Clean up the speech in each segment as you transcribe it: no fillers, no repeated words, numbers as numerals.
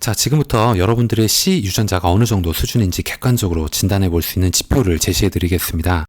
자, 지금부터 여러분들의 C 유전자가 어느 정도 수준인지 객관적으로 진단해 볼 수 있는 지표를 제시해 드리겠습니다.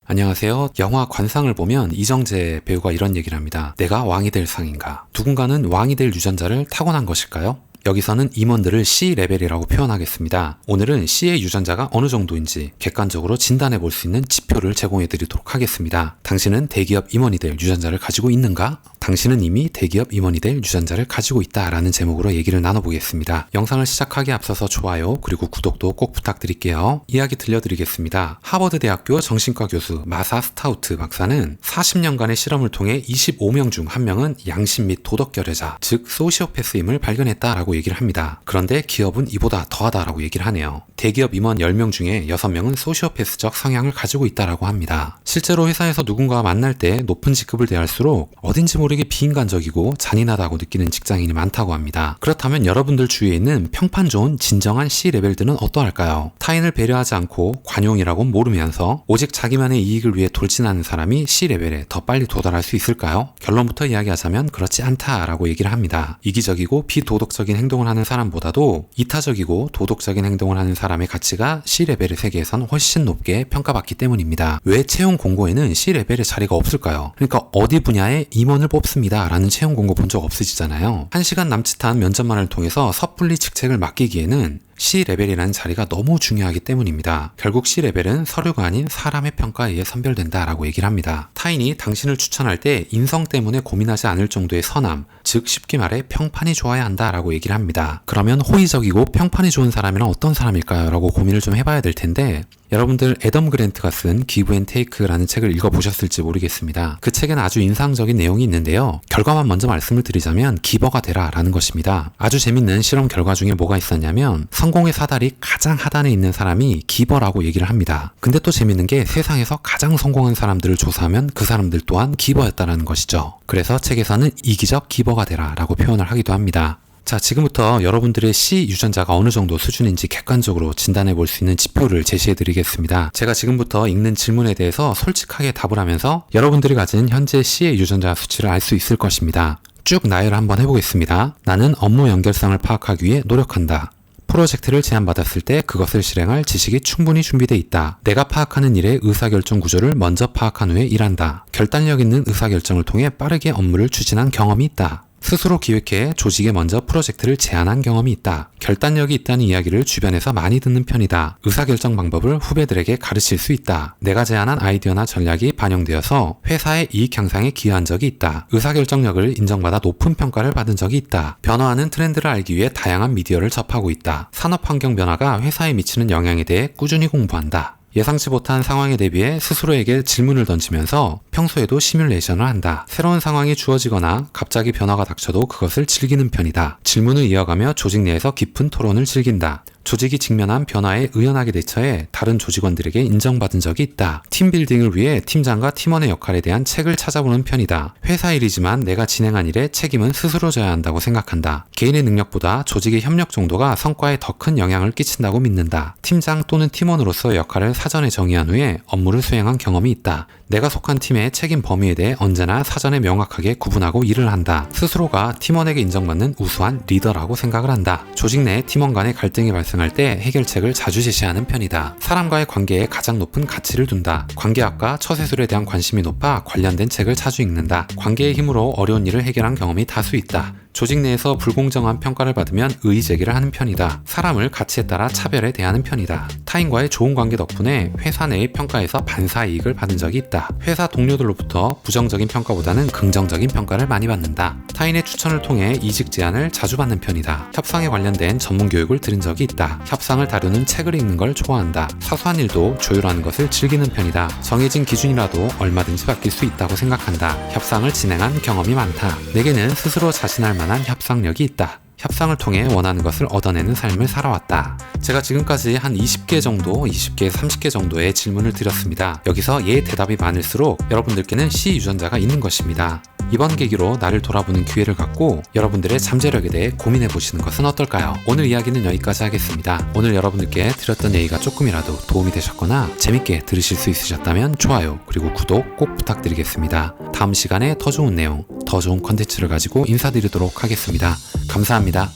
안녕하세요. 영화 관상을 보면 이정재 배우가 이런 얘기를 합니다. 내가 왕이 될 상인가? 누군가는 왕이 될 유전자를 타고난 것일까요? 여기서는 임원들을 C레벨이라고 표현하겠습니다. 오늘은 C의 유전자가 어느 정도인지 객관적으로 진단해 볼 수 있는 지표를 제공해 드리도록 하겠습니다. 당신은 대기업 임원이 될 유전자를 가지고 있는가? 당신은 이미 대기업 임원이 될 유전자를 가지고 있다 라는 제목으로 얘기를 나눠보겠습니다. 영상을 시작하기에 앞서서 좋아요 그리고 구독도 꼭 부탁드릴게요. 이야기 들려드리겠습니다. 하버드대학교 정신과 교수 마사 스타우트 박사는 40년간의 실험을 통해 25명 중 1명은 양심 및 도덕 결여자, 즉 소시오패스임을 발견했다라고 얘기를 합니다. 그런데 기업은 이보다 더하다라고 얘기를 하네요. 대기업 임원 10명 중에 6명은 소시오패스적 성향을 가지고 있다라고 합니다. 실제로 회사에서 누군가와 만날 때 높은 직급을 대할수록 어딘지 모르게 비인간적이고 잔인하다고 느끼는 직장인이 많다고 합니다. 그렇다면 여러분들 주위에 있는 평판 좋은 진정한 C레벨들은 어떠할까요? 타인을 배려하지 않고 관용이라고 모르면서 오직 자기만의 이익을 위해 돌진하는 사람이 C레벨에 더 빨리 도달할 수 있을까요? 결론부터 이야기하자면 그렇지 않다라고 얘기를 합니다. 이기적이고 비도덕적인 행동을 하는 사람보다도 이타적이고 도덕적인 행동을 하는 사람의 가치가 C레벨의 세계에선 훨씬 높게 평가받기 때문입니다. 왜 채용 공고에는 C레벨의 자리가 없을까요? 그러니까 어디 분야에 임원을 뽑습니다 라는 채용 공고 본 적 없으시잖아요. 1시간 남짓한 면접만을 통해서 섣불리 직책을 맡기기에는 C레벨이라는 자리가 너무 중요하기 때문입니다. 결국 C레벨은 서류가 아닌 사람의 평가에 의해 선별된다라고 얘기를 합니다. 타인이 당신을 추천할 때 인성 때문에 고민하지 않을 정도의 선함, 즉 쉽게 말해 평판이 좋아야 한다라고 얘기를 합니다. 그러면 호의적이고 평판이 좋은 사람이란 어떤 사람일까요? 라고 고민을 좀 해봐야 될 텐데 여러분들 애덤 그랜트가 쓴 기브 앤 테이크라는 책을 읽어보셨을지 모르겠습니다. 그 책에는 아주 인상적인 내용이 있는데요. 결과만 먼저 말씀을 드리자면 기버가 되라 라는 것입니다. 아주 재밌는 실험 결과 중에 뭐가 있었냐면 성공의 사다리 가장 하단에 있는 사람이 기버라고 얘기를 합니다. 근데 또 재밌는 게 세상에서 가장 성공한 사람들을 조사하면 그 사람들 또한 기버였다는 것이죠. 그래서 책에서는 이기적 기버가 되라 라고 표현을 하기도 합니다. 자, 지금부터 여러분들의 C 유전자가 어느 정도 수준인지 객관적으로 진단해 볼 수 있는 지표를 제시해 드리겠습니다. 제가 지금부터 읽는 질문에 대해서 솔직하게 답을 하면서 여러분들이 가진 현재 C의 유전자 수치를 알 수 있을 것입니다. 쭉 나열을 한번 해보겠습니다. 나는 업무 연결성을 파악하기 위해 노력한다. 프로젝트를 제안받았을 때 그것을 실행할 지식이 충분히 준비되어 있다. 내가 파악하는 일의 의사결정 구조를 먼저 파악한 후에 일한다. 결단력 있는 의사결정을 통해 빠르게 업무를 추진한 경험이 있다. 스스로 기획해 조직에 먼저 프로젝트를 제안한 경험이 있다. 결단력이 있다는 이야기를 주변에서 많이 듣는 편이다. 의사결정 방법을 후배들에게 가르칠 수 있다. 내가 제안한 아이디어나 전략이 반영되어서 회사의 이익 향상에 기여한 적이 있다. 의사결정력을 인정받아 높은 평가를 받은 적이 있다. 변화하는 트렌드를 알기 위해 다양한 미디어를 접하고 있다. 산업 환경 변화가 회사에 미치는 영향에 대해 꾸준히 공부한다. 예상치 못한 상황에 대비해 스스로에게 질문을 던지면서 평소에도 시뮬레이션을 한다. 새로운 상황이 주어지거나 갑자기 변화가 닥쳐도 그것을 즐기는 편이다. 질문을 이어가며 조직 내에서 깊은 토론을 즐긴다. 조직이 직면한 변화에 의연하게 대처해 다른 조직원들에게 인정받은 적이 있다. 팀빌딩을 위해 팀장과 팀원의 역할에 대한 책을 찾아보는 편이다. 회사 일이지만 내가 진행한 일에 책임은 스스로 져야 한다고 생각한다. 개인의 능력보다 조직의 협력 정도가 성과에 더 큰 영향을 끼친다고 믿는다. 팀장 또는 팀원으로서 역할을 사전에 정의한 후에 업무를 수행한 경험이 있다. 내가 속한 팀의 책임 범위에 대해 언제나 사전에 명확하게 구분하고 일을 한다. 스스로가 팀원에게 인정받는 우수한 리더라고 생각을 한다. 조직 내 팀원 간의 갈등이 발생할 때 해결책을 자주 제시하는 편이다. 사람과의 관계에 가장 높은 가치를 둔다. 관계학과 처세술에 대한 관심이 높아 관련된 책을 자주 읽는다. 관계의 힘으로 어려운 일을 해결한 경험이 다수 있다. 조직 내에서 불공정한 평가를 받으면 의의 제기를 하는 편이다. 사람을 가치에 따라 차별해 대하는 편이다. 타인과의 좋은 관계 덕분에 회사 내의 평가에서 반사 이익을 받은 적이 있다. 회사 동료들로부터 부정적인 평가보다는 긍정적인 평가를 많이 받는다. 타인의 추천을 통해 이직 제안을 자주 받는 편이다. 협상에 관련된 전문 교육을 들은 적이 있다. 협상을 다루는 책을 읽는 걸 좋아한다. 사소한 일도 조율하는 것을 즐기는 편이다. 정해진 기준이라도 얼마든지 바뀔 수 있다고 생각한다. 협상을 진행한 경험이 많다. 내게는 스스로 자신할 만한 협상력이 있다. 협상을 통해 원하는 것을 얻어내는 삶을 살아왔다. 제가 지금까지 한 20개 정도, 20개, 30개 정도의 질문을 드렸습니다. 여기서 예 대답이 많을수록 여러분들께는 C 유전자가 있는 것입니다. 이번 계기로 나를 돌아보는 기회를 갖고 여러분들의 잠재력에 대해 고민해 보시는 것은 어떨까요? 오늘 이야기는 여기까지 하겠습니다. 오늘 여러분들께 드렸던 얘기가 조금이라도 도움이 되셨거나 재밌게 들으실 수 있으셨다면 좋아요 그리고 구독 꼭 부탁드리겠습니다. 다음 시간에 더 좋은 내용, 더 좋은 컨텐츠를 가지고 인사드리도록 하겠습니다. 감사합니다.